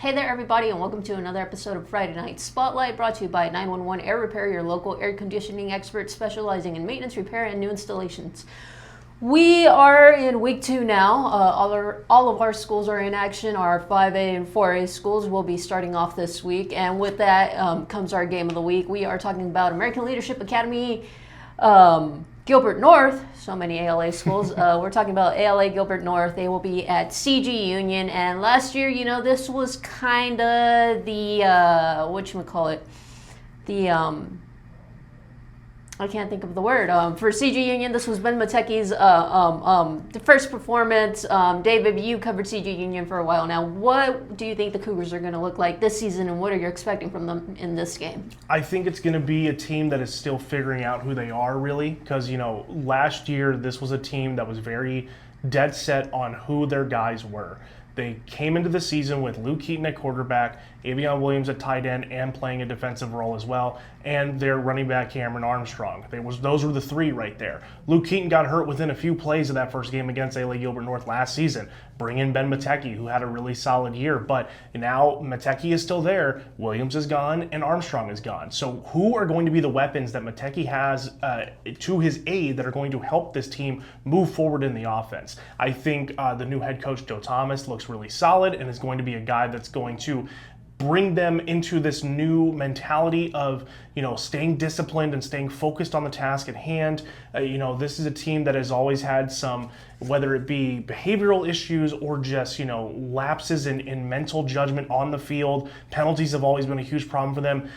Hey there, everybody, and welcome to another episode of Friday Night Spotlight, brought to you by 911 Air Repair, your local air conditioning expert specializing in maintenance, repair, and new installations. We are in week 2 now. All of our schools are in action. Our 5A and 4A schools will be starting off this week, and with that comes our game of the week. We are talking about American Leadership Academy, Gilbert North, so many ALA schools. We're talking about ALA Gilbert North. They will be at CG Union. And last year, this was kind of the, whatchamacallit, I can't think of the word. For CG Union, this was Ben Mateki's the first performance. David, you covered CG Union for a while now. What do you think the Cougars are going to look like this season, and what are you expecting from them in this game? I think it's going to be a team that is still figuring out who they are, really, because, last year this was a team that was very dead set on who their guys were. They came into the season with Luke Keaton at quarterback, Avion Williams at tight end, and playing a defensive role as well, and their running back Cameron Armstrong. Those were the three right there. Luke Keaton got hurt within a few plays of that first game against ALA Gilbert North last season. Bring in Ben Mateki, who had a really solid year, but now Mateki is still there, Williams is gone, and Armstrong is gone. So who are going to be the weapons that Mateki has to his aid that are going to help this team move forward in the offense? I think the new head coach, Joe Thomas, looks really solid and is going to be a guy that's going to bring them into this new mentality of, staying disciplined and staying focused on the task at hand. This is a team that has always had some, whether it be behavioral issues or just, lapses in mental judgment on the field. Penalties have always been a huge problem for them.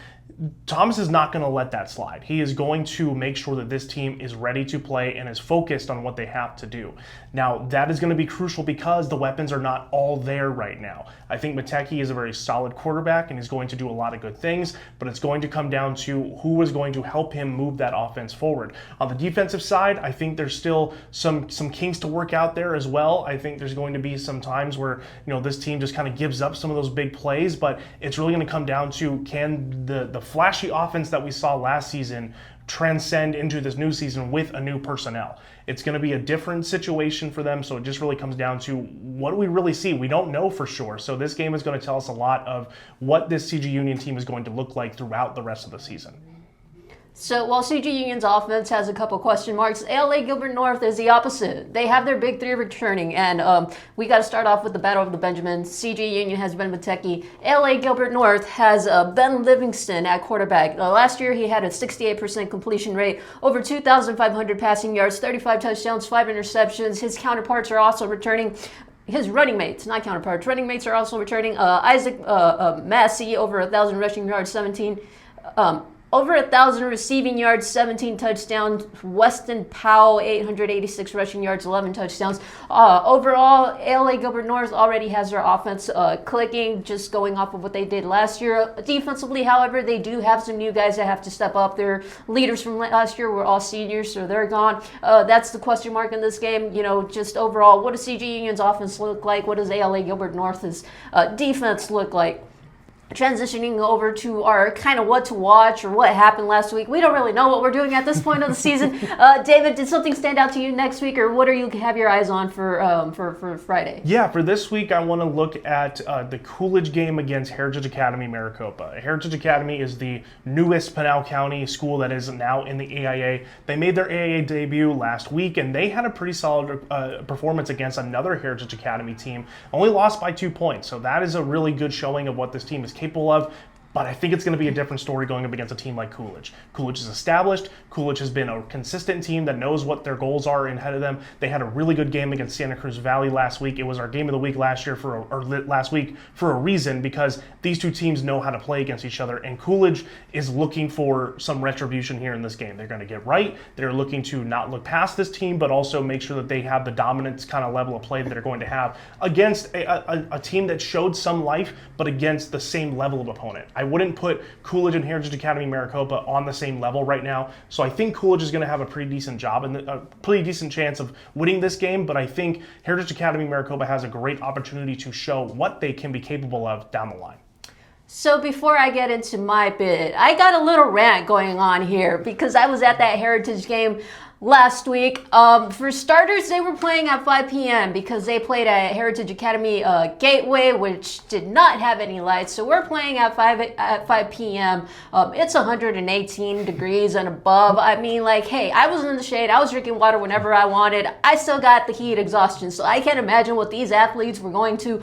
Thomas is not going to let that slide. He is going to make sure that this team is ready to play and is focused on what they have to do. Now, that is going to be crucial because the weapons are not all there right now. I think Mateki is a very solid quarterback and he's going to do a lot of good things, but it's going to come down to who is going to help him move that offense forward. On the defensive side, I think there's still some kinks to work out there as well. I think there's going to be some times where, this team just kind of gives up some of those big plays, but it's really going to come down to, can the flashy offense that we saw last season transcend into this new season with a new personnel? It's going to be a different situation for them, so it just really comes down to what do we really see? We don't know for sure, so this game is going to tell us a lot of what this CG Union team is going to look like throughout the rest of the season. So while CG Union's offense has a couple question marks, ALA Gilbert North is the opposite. They have their big three returning, and we got to start off with the Battle of the Benjamins. CG Union has Ben Mateki. ALA Gilbert North has Ben Livingston at quarterback. Last year he had a 68% completion rate, over 2,500 passing yards, 35 touchdowns, 5 interceptions. His counterparts are also returning. His running mates, not counterparts, running mates are also returning. Isaac Massey, over 1,000 rushing yards, 17. Over 1,000 receiving yards, 17 touchdowns. Weston Powell, 886 rushing yards, 11 touchdowns. Overall, ALA Gilbert North already has their offense clicking, just going off of what they did last year. Defensively, however, they do have some new guys that have to step up. Their leaders from last year were all seniors, so they're gone. That's the question mark in this game. Just overall, what does CG Union's offense look like? What does ALA Gilbert North's defense look like? Transitioning over to our kind of what to watch or what happened last week. We don't really know what we're doing at this point of the season. David, did something stand out to you next week, or what are you have your eyes on for Friday? Yeah, for this week, I want to look at the Coolidge game against Heritage Academy Maricopa. Heritage Academy is the newest Pinal County school that is now in the AIA. They made their AIA debut last week, and they had a pretty solid performance against another Heritage Academy team. Only lost by 2 points, so that is a really good showing of what this team is capable of. But I think it's going to be a different story going up against a team like Coolidge. Coolidge is established. Coolidge has been a consistent team that knows what their goals are ahead of them. They had a really good game against Santa Cruz Valley last week. It was our game of the week last week for a reason, because these two teams know how to play against each other, and Coolidge is looking for some retribution here in this game. They're going to get right. They're looking to not look past this team, but also make sure that they have the dominance kind of level of play that they're going to have against a team that showed some life, but against the same level of opponent. I wouldn't put Coolidge and Heritage Academy Maricopa on the same level right now. So I think Coolidge is going to have a pretty decent job and a pretty decent chance of winning this game. But I think Heritage Academy Maricopa has a great opportunity to show what they can be capable of down the line. So before I get into my bit, I got a little rant going on here because I was at that Heritage game. last week. For starters, they were playing at 5 p.m. because they played at Heritage Academy Gateway, which did not have any lights. So we're playing at 5 p.m. It's 118 degrees and above. I mean, like, hey, I was in the shade. I was drinking water whenever I wanted. I still got the heat exhaustion. So I can't imagine what these athletes were going through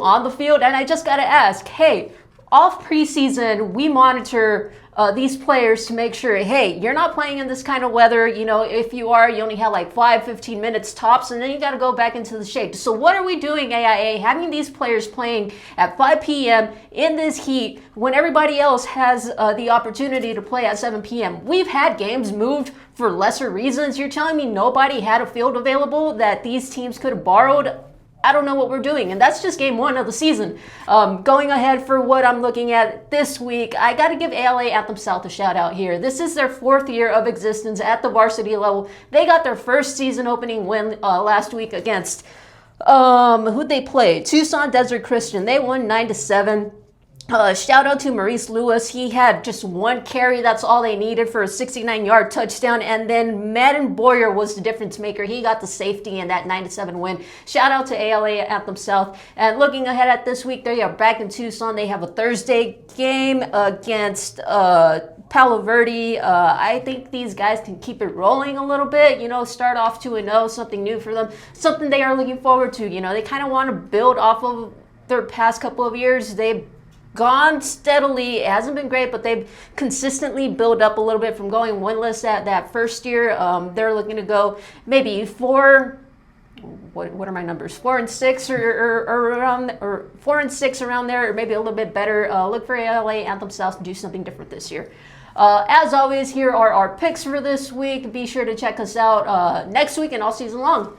on the field. And I just got to ask, hey, off preseason, we monitor these players to make sure, hey, you're not playing in this kind of weather. You know, if you are, you only have like 15 minutes tops, and then you got to go back into the shade. So what are we doing, AIA, having these players playing at 5 p.m. in this heat when everybody else has the opportunity to play at 7 p.m.? We've had games moved for lesser reasons. You're telling me nobody had a field available that these teams could have borrowed? I don't know what we're doing, and that's just game one of the season. Going ahead for what I'm looking at this week, I got to give ALA Anthem South a shout out here. This is their 4th year of existence at the varsity level. They got their first season opening win last week against who'd they play? Tucson Desert Christian. They won 9-7. Shout out to Maurice Lewis. He had just one carry. That's all they needed for a 69-yard touchdown. And then Madden Boyer was the difference maker. He got the safety in that 9-7 win. Shout out to ALA Anthem South. And looking ahead at this week, they are back in Tucson. They have a Thursday game against Palo Verde. I think these guys can keep it rolling a little bit. You know, start off 2-0, something new for them, something they are looking forward to. You know, they kind of want to build off of their past couple of years. They've gone steadily. It hasn't been great, but they've consistently built up a little bit from going winless at that first year. They're looking to go maybe 4. What are my numbers? 4-6 or around, or 4-6 around there, or maybe a little bit better. Look for ALA Anthem South to do something different this year. As always, here are our picks for this week. Be sure to check us out next week and all season long.